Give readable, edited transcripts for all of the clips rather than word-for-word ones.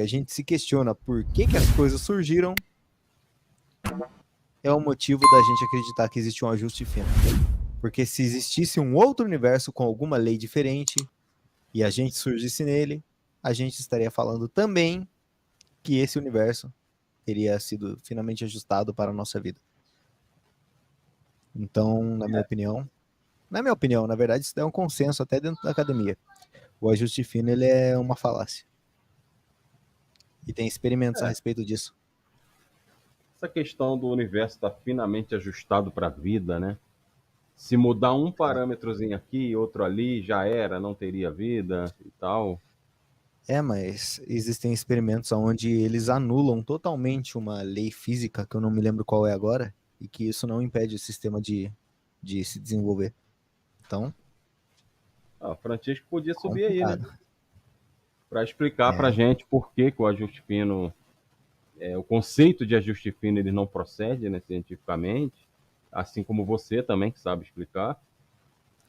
a gente se questiona por que as coisas surgiram, é o motivo da gente acreditar que existe um ajuste fino. Porque se existisse um outro universo com alguma lei diferente e a gente surgisse nele, a gente estaria falando também que esse universo teria sido finalmente ajustado para a nossa vida. Então, na minha opinião, na verdade, isso é um consenso até dentro da academia. O ajuste fino ele é uma falácia. E tem experimentos a respeito disso. Essa questão do universo estar finamente ajustado para a vida, né? Se mudar um parâmetrozinho aqui e outro ali, já era, não teria vida e tal. Mas existem experimentos onde eles anulam totalmente uma lei física, que eu não me lembro qual é agora, e que isso não impede o sistema de se desenvolver. Então, O Francisco podia subir aí, né? complicado. Para explicar para a É, gente por que o ajuste fino, o conceito de ajuste fino ele não procede, né, cientificamente, assim como você também que sabe explicar.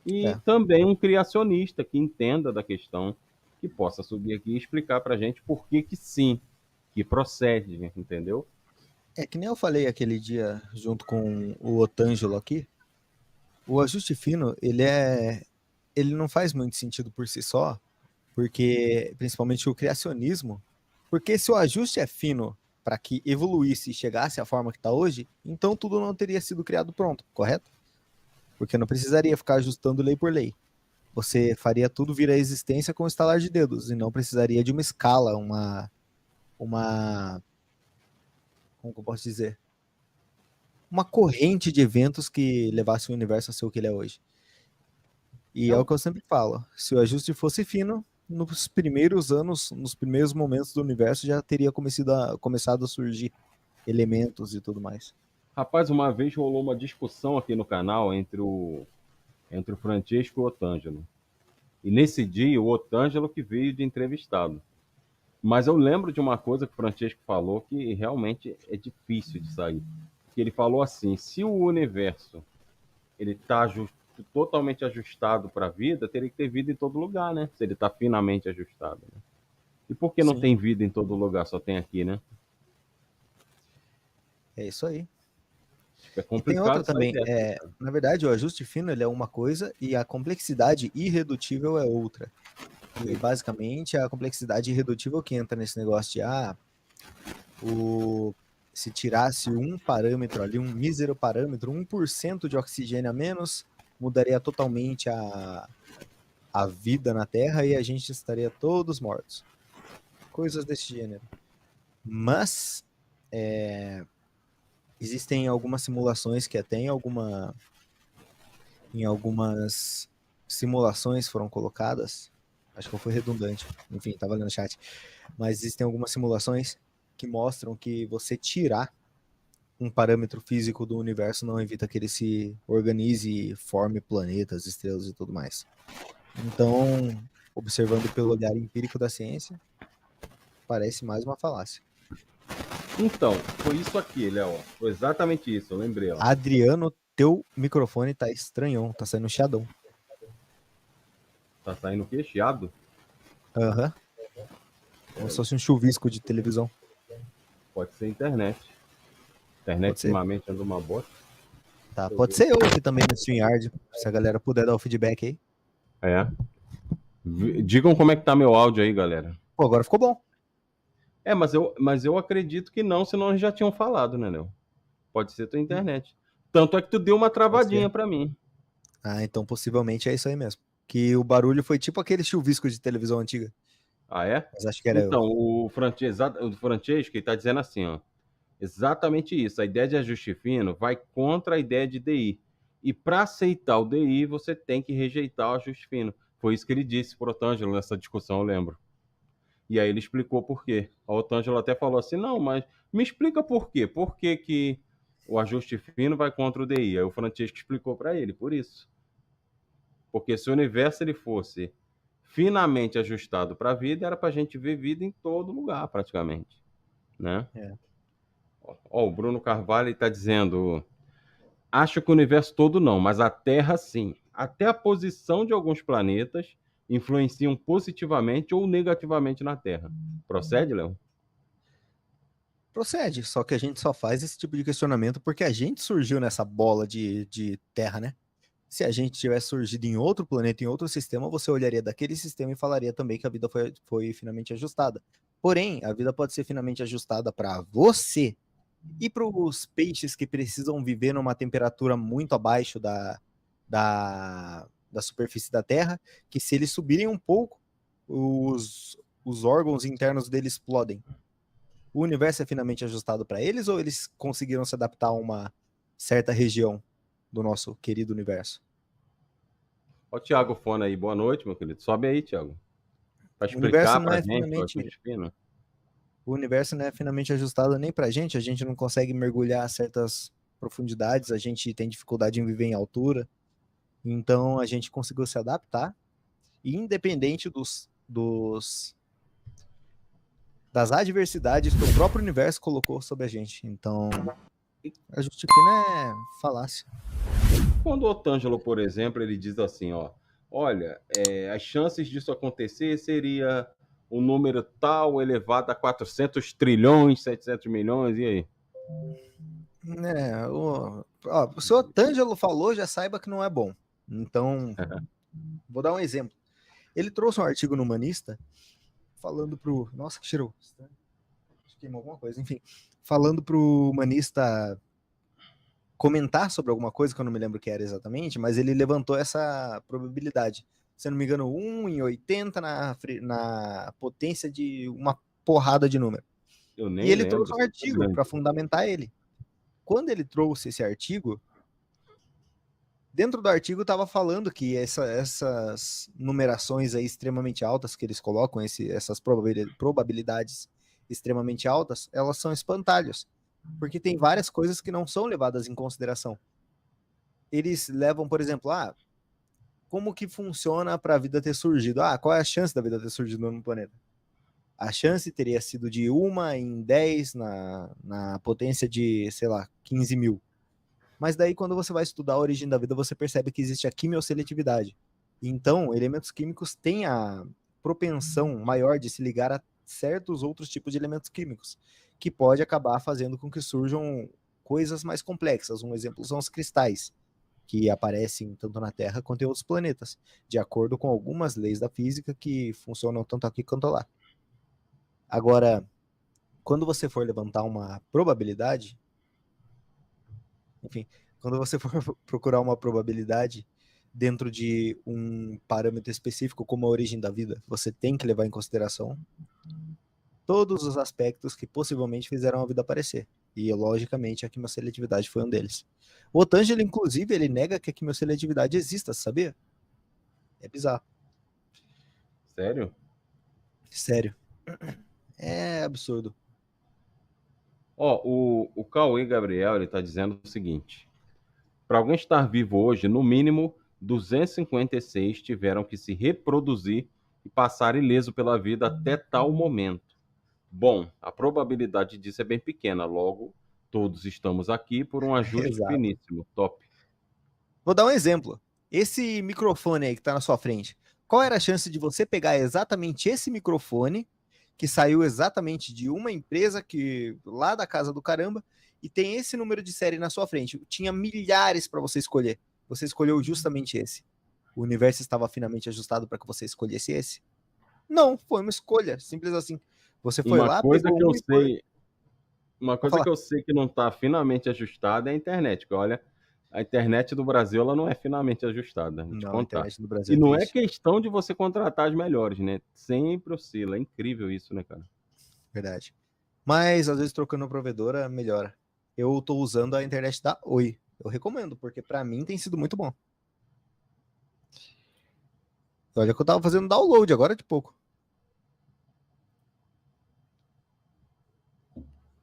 E é. também um criacionista que entenda da questão, que possa subir aqui e explicar para a gente por que sim, que procede, entendeu? É que nem eu falei aquele dia junto com o Otângelo aqui, o ajuste fino, ele não faz muito sentido por si só, porque principalmente o criacionismo, porque se o ajuste é fino para que evoluísse e chegasse à forma que está hoje, então tudo não teria sido criado pronto, correto? Porque não precisaria ficar ajustando lei por lei. Você faria tudo vir à existência com um estalar de dedos e não precisaria de uma escala, uma como que eu posso dizer? Uma corrente de eventos que levasse o universo a ser o que ele é hoje. E é o Não, que eu sempre falo, se o ajuste fosse fino, nos primeiros anos, nos primeiros momentos do universo já teria começado a surgir elementos e tudo mais. rapaz, uma vez rolou uma discussão aqui no canal entre o Francesco e o Otângelo. E nesse dia, o Otângelo que veio de entrevistado. Mas eu lembro de uma coisa que o Francesco falou que realmente é difícil de sair. Que ele falou assim: se o universo ele está totalmente ajustado para a vida, teria que ter vida em todo lugar, né? Se ele está finamente ajustado. Né? E por que não Sim, tem vida em todo lugar, só tem aqui, né? é isso aí. Tipo, é E tem outra complicado sair também, dessa, né, cara? na verdade, o ajuste fino ele é uma coisa e a complexidade irredutível é outra. E Sim. basicamente a complexidade irredutível que entra nesse negócio de o, se tirasse um parâmetro ali, um mísero parâmetro, 1% de oxigênio a menos, mudaria totalmente a vida na Terra e a gente estaria todos mortos. Coisas desse gênero. Mas existem algumas simulações que até em algumas simulações foram colocadas. Acho que eu fui redundante. Enfim, tava lendo no chat. Mas existem algumas simulações que mostram que você tirar um parâmetro físico do universo não evita que ele se organize e forme planetas, estrelas e tudo mais. Então, observando pelo olhar empírico da ciência, parece mais uma falácia. Então, foi isso aqui, Léo. Foi exatamente isso, eu lembrei, ó. Adriano, teu microfone tá estranhão, tá saindo chiadão. Tá saindo o quê? Chiado? Aham, uhum. Como se fosse um chuvisco de televisão. Pode ser internet. Internet Pode ser? ultimamente anda uma bosta. Tá, Deixa eu pode ver. ser eu aqui também no StreamYard, se a galera puder dar o feedback aí. É. Digam como é que tá meu áudio aí, galera. Pô, agora ficou bom. Mas eu acredito que não, senão eles já tinham falado, né, Léo? Pode ser tua internet. Tanto é que tu deu uma Pode travadinha ser. pra mim. Ah, então possivelmente é isso aí mesmo. Que o barulho foi tipo aquele chuvisco de televisão antiga. Ah, é? Mas acho que era eu. Então, o Francesco está dizendo assim, ó, exatamente isso. A ideia de ajuste fino vai contra a ideia de DI. E para aceitar o DI, você tem que rejeitar o ajuste fino. Foi isso que ele disse para o Otângelo nessa discussão, eu lembro. E aí ele explicou por quê. O Otângelo até falou assim, não, mas me explica por quê. Por que, que o ajuste fino vai contra o DI? Aí o Francesco explicou para ele, por isso. Porque se o universo ele fosse finamente ajustado para a vida, era para a gente ver vida em todo lugar, praticamente. Né? É. Ó, o Bruno Carvalho está dizendo: acho que o universo todo não, mas a Terra sim. Até a posição de alguns planetas influenciam positivamente ou negativamente na Terra. Procede, Léo? Procede, só que a gente só faz esse tipo de questionamento porque a gente surgiu nessa bola de terra, né? Se a gente tivesse surgido em outro planeta, em outro sistema, você olharia daquele sistema e falaria também que a vida foi finamente ajustada. Porém, a vida pode ser finamente ajustada para você e para os peixes que precisam viver numa temperatura muito abaixo da superfície da Terra, que se eles subirem um pouco, os órgãos internos deles explodem. O universo é finamente ajustado para eles ou eles conseguiram se adaptar a uma certa região do nosso querido universo? Ó, o Thiago Fona aí, boa noite, meu querido. Sobe aí, Thiago. Para O universo explicar não para é a gente o finamente ajuste fino. o universo não é finamente ajustado nem para a gente não consegue mergulhar a certas profundidades, a gente tem dificuldade em viver em altura, então a gente conseguiu se adaptar, e independente das adversidades que o próprio universo colocou sobre a gente. Então, a Justifina é falácia. Quando o Otângelo, por exemplo, ele diz assim, ó, olha, as chances disso acontecer seria um número tal elevado a 400 trilhões, 700 milhões, e aí? Se o Otângelo falou, já saiba que não é bom. Então, vou dar um exemplo. Ele trouxe um artigo no Humanista falando pro... Nossa, que cheirou. Acho que queimou alguma coisa. Enfim, falando pro humanista comentar sobre alguma coisa, que eu não me lembro o que era exatamente, mas ele levantou essa probabilidade. Se eu não me engano, 1 em 80 na potência de uma porrada de número. Eu E nem ele lembro, trouxe um isso é artigo grande. para fundamentar ele. Quando ele trouxe esse artigo, dentro do artigo estava falando que essas numerações aí extremamente altas que eles colocam, essas probabilidades extremamente altas, elas são espantalhos, porque tem várias coisas que não são levadas em consideração. Eles levam, por exemplo, como que funciona para a vida ter surgido? Qual é a chance da vida ter surgido no planeta? A chance teria sido de 1 em 10 na potência de, sei lá, 15 mil. Mas daí, quando você vai estudar a origem da vida, você percebe que existe a quimioseletividade. Então, elementos químicos têm a propensão maior de se ligar a certos outros tipos de elementos químicos, que pode acabar fazendo com que surjam coisas mais complexas. Um exemplo são os cristais, que aparecem tanto na Terra quanto em outros planetas, de acordo com algumas leis da física que funcionam tanto aqui quanto lá. Agora, quando você for levantar uma probabilidade, enfim, quando você for procurar uma probabilidade dentro de um parâmetro específico, como a origem da vida, você tem que levar em consideração todos os aspectos que possivelmente fizeram a vida aparecer. E, logicamente, a quimioseletividade foi um deles. O Otângelo, inclusive, ele nega que a quimioseletividade exista, sabia? É bizarro. Sério? Sério. É absurdo. Ó, o Cauê Gabriel, ele tá dizendo o seguinte, para alguém estar vivo hoje, no mínimo 256 tiveram que se reproduzir e passar ileso pela vida até tal momento. Bom, a probabilidade disso é bem pequena, logo, todos estamos aqui por um ajuste Exato. finíssimo. Top. Vou dar um exemplo. Esse microfone aí que está na sua frente, qual era a chance de você pegar exatamente esse microfone, que saiu exatamente de uma empresa que lá da casa do caramba, e tem esse número de série na sua frente? Tinha milhares para você escolher. Você escolheu justamente esse. O universo estava finamente ajustado para que você escolhesse esse? Não, foi uma escolha, simples assim. Você foi Uma lá, coisa pegou que eu um e foi. sei, uma Vou coisa que falar. eu sei que não está finamente ajustada é a internet, porque olha, a internet do Brasil ela não é finamente ajustada, vou te Não, a contar. internet do Brasil E é não é triste. questão de você contratar as melhores, né? Sempre oscila. É incrível isso, né, cara? Verdade. Mas às vezes trocando a provedora melhora. Eu tô usando a internet da Oi. Eu recomendo, porque para mim tem sido muito bom. Olha que eu tava fazendo download agora de pouco.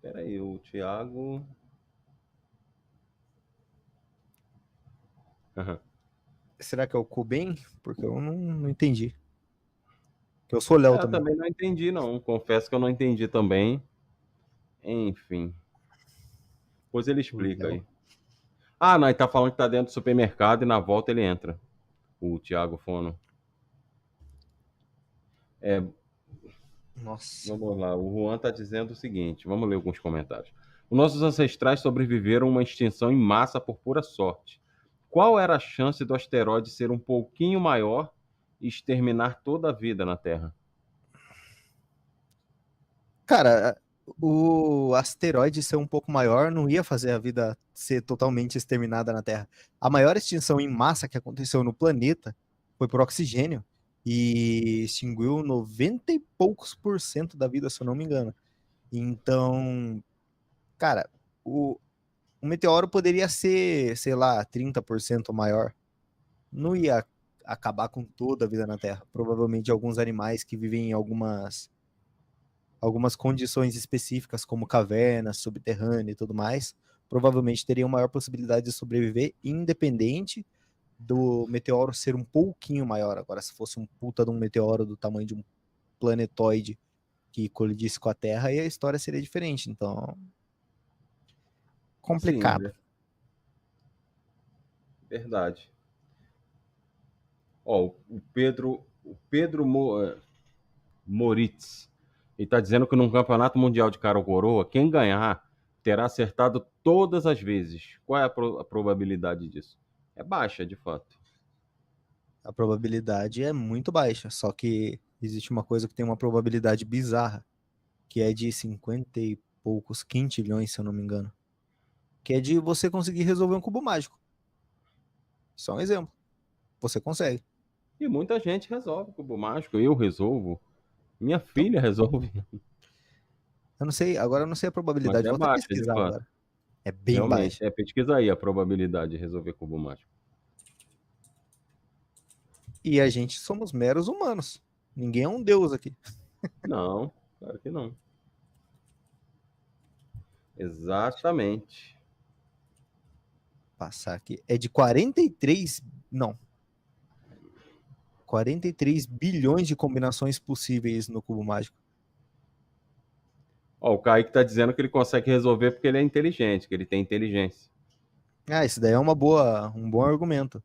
Pera aí, o Thiago. Será que é o Kuben? Porque eu não entendi. Que eu sou Léo Eu também. também não entendi, não. Confesso que eu não entendi também. Enfim. Depois ele O explica Léo. aí. Ah, não, ele tá falando que tá dentro do supermercado e na volta ele entra. O Thiago Fono. É, Nossa. vamos lá, o Juan está dizendo o seguinte: vamos ler alguns comentários. Os nossos ancestrais sobreviveram a uma extinção em massa por pura sorte. Qual era a chance do asteroide ser um pouquinho maior e exterminar toda a vida na Terra? Cara, o asteroide ser um pouco maior não ia fazer a vida ser totalmente exterminada na Terra. A maior extinção em massa que aconteceu no planeta foi por oxigênio e extinguiu 90 e poucos por cento da vida, se eu não me engano. Então, cara, o meteoro poderia ser, sei lá, 30% maior. Não ia acabar com toda a vida na Terra. Provavelmente alguns animais que vivem em algumas condições específicas, como cavernas, subterrâneo e tudo mais, provavelmente teriam maior possibilidade de sobreviver, independente do meteoro ser um pouquinho maior. Agora, se fosse um puta de um meteoro do tamanho de um planetoide que colidisse com a Terra, aí a história seria diferente. Então, Sim, complicado. verdade. Ó, o Pedro Moritz, ele está dizendo que num campeonato mundial de cara ou coroa, quem ganhar terá acertado todas as vezes. Qual é a probabilidade disso? É baixa, de fato. A probabilidade é muito baixa, só que existe uma coisa que tem uma probabilidade bizarra, que é de 50 e poucos quintilhões, se eu não me engano, que é de você conseguir resolver um cubo mágico. Só um exemplo. Você consegue. E muita gente resolve cubo mágico. Eu resolvo. Minha Então, filha resolve. eu não sei, agora eu não sei a Mas probabilidade, é vou até baixa, de pesquisar fato. agora. É bem Realmente. baixa. É, pesquisa aí a probabilidade de resolver cubo mágico. E a gente somos meros humanos. Ninguém é um deus aqui. Não, claro que não. Exatamente. Passar aqui. É de 43. Não. 43 bilhões de combinações possíveis no cubo mágico. Ó, o Kaique tá dizendo que ele consegue resolver porque ele é inteligente, que ele tem inteligência. Ah, isso daí é um bom argumento.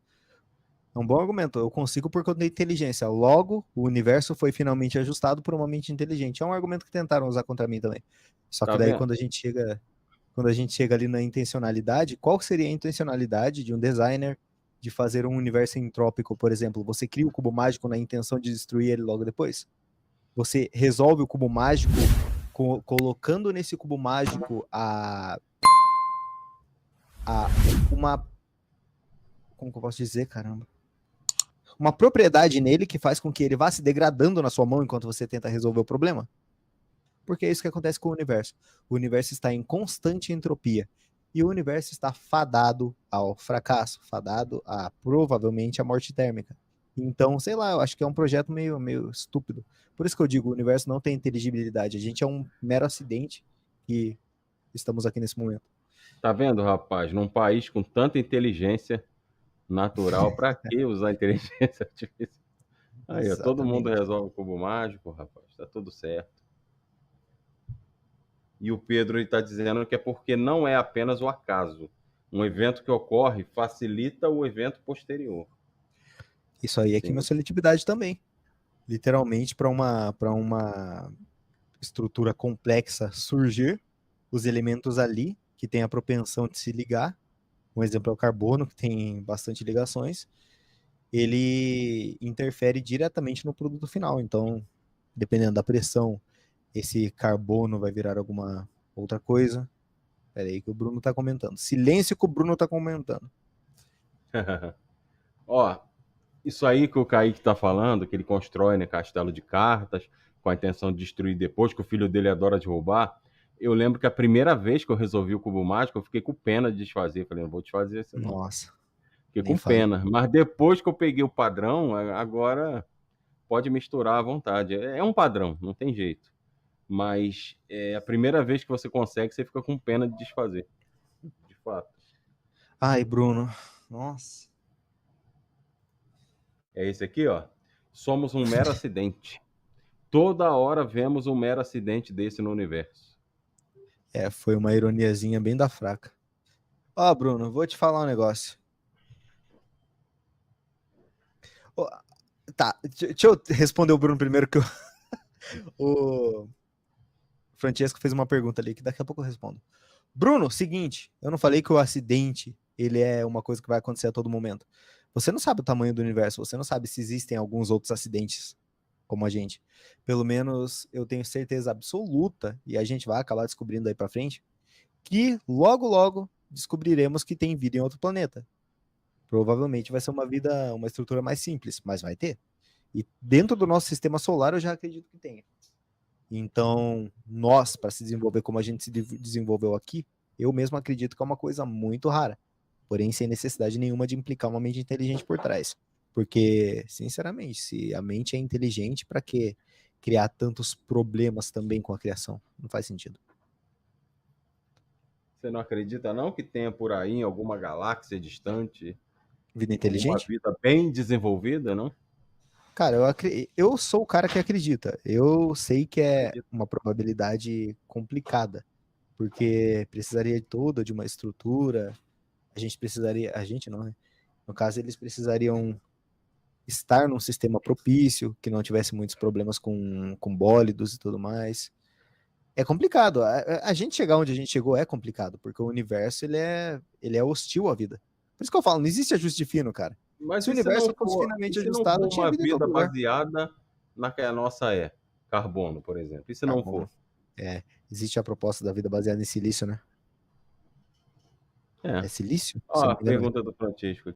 É um bom argumento. Eu consigo por conta da inteligência. Logo, o universo foi finalmente ajustado por uma mente inteligente. É um argumento que tentaram usar contra mim também. Só que Tá daí vendo? quando a gente chega ali na intencionalidade, qual seria a intencionalidade de um designer de fazer um universo entrópico, por exemplo? Você cria o cubo mágico na intenção de destruir ele logo depois? Você resolve o cubo mágico colocando nesse cubo mágico a uma, como que eu posso dizer, caramba? Uma propriedade nele que faz com que ele vá se degradando na sua mão enquanto você tenta resolver o problema? Porque é isso que acontece com o universo. O universo está em constante entropia. E o universo está fadado ao fracasso, fadado a provavelmente a morte térmica. Então, sei lá, eu acho que é um projeto meio estúpido. Por isso que eu digo, o universo não tem inteligibilidade. A gente é um mero acidente e estamos aqui nesse momento. Tá vendo, rapaz? Num país com tanta inteligência natural, pra que usar inteligência artificial? Aí, ó, todo mundo Exatamente. resolve o cubo mágico, rapaz. Tá tudo certo. E o Pedro está dizendo que é porque não é apenas o acaso. Um evento que ocorre facilita o evento posterior. Isso aí é Sim. quimioseletividade também. Literalmente, para uma estrutura complexa surgir, os elementos ali que têm a propensão de se ligar, um exemplo é o carbono, que tem bastante ligações, ele interfere diretamente no produto final. Então, dependendo da pressão, esse carbono vai virar alguma outra coisa. Espera aí que o Bruno está comentando. Silêncio que o Bruno está comentando. Ó, isso aí que o Kaique está falando, que ele constrói, né, castelo de cartas, com a intenção de destruir depois, que o filho dele adora de roubar. Eu lembro que a primeira vez que eu resolvi o cubo mágico, eu fiquei com pena de desfazer. Falei, não vou desfazer isso não. Nossa, Fiquei nem com fale. pena. Mas depois que eu peguei o padrão, agora pode misturar à vontade. É um padrão, não tem jeito. Mas é a primeira vez que você consegue, você fica com pena de desfazer. De fato. Ai, Bruno. Nossa. É esse aqui, ó. Somos um mero acidente. Toda hora vemos um mero acidente desse no universo. É, foi uma ironiazinha bem da fraca. Ó, Bruno, vou te falar um negócio. Ó, Tá, deixa eu responder o Bruno primeiro, que o Francesco fez uma pergunta ali, que daqui a pouco eu respondo. Bruno, seguinte, eu não falei que o acidente ele é uma coisa que vai acontecer a todo momento. Você não sabe o tamanho do universo, você não sabe se existem alguns outros acidentes como a gente. Pelo menos eu tenho certeza absoluta, e a gente vai acabar descobrindo aí pra frente, que logo, logo descobriremos que tem vida em outro planeta. Provavelmente vai ser uma vida, uma estrutura mais simples, mas vai ter. E dentro do nosso sistema solar eu já acredito que tenha. Então, nós, para se desenvolver como a gente se desenvolveu aqui, eu mesmo acredito que é uma coisa muito rara, porém sem necessidade nenhuma de implicar uma mente inteligente por trás. Porque, sinceramente, se a mente é inteligente, para que criar tantos problemas também com a criação? Não faz sentido. Você não acredita não que tenha por aí em alguma galáxia distante Vida alguma inteligente? vida bem desenvolvida, não? Cara, eu sou o cara que acredita. Eu sei que é Acredito. uma probabilidade complicada, porque precisaria toda de uma estrutura. A gente precisaria, a gente não, né? No caso, eles precisariam estar num sistema propício, que não tivesse muitos problemas com bólidos e tudo mais. É complicado. A gente chegar onde a gente chegou é complicado, porque o universo ele é hostil à vida. Por isso que eu falo, não existe ajuste fino, cara. Mas Se o universo fosse e finamente se não ajustado, for tinha uma vida em vida todo lugar. baseada na que a nossa é? Carbono, por exemplo. E se não Carbono. for? Existe a proposta da vida baseada em silício, né? É. É silício? Se Ó, eu não a me engano. pergunta do Francisco.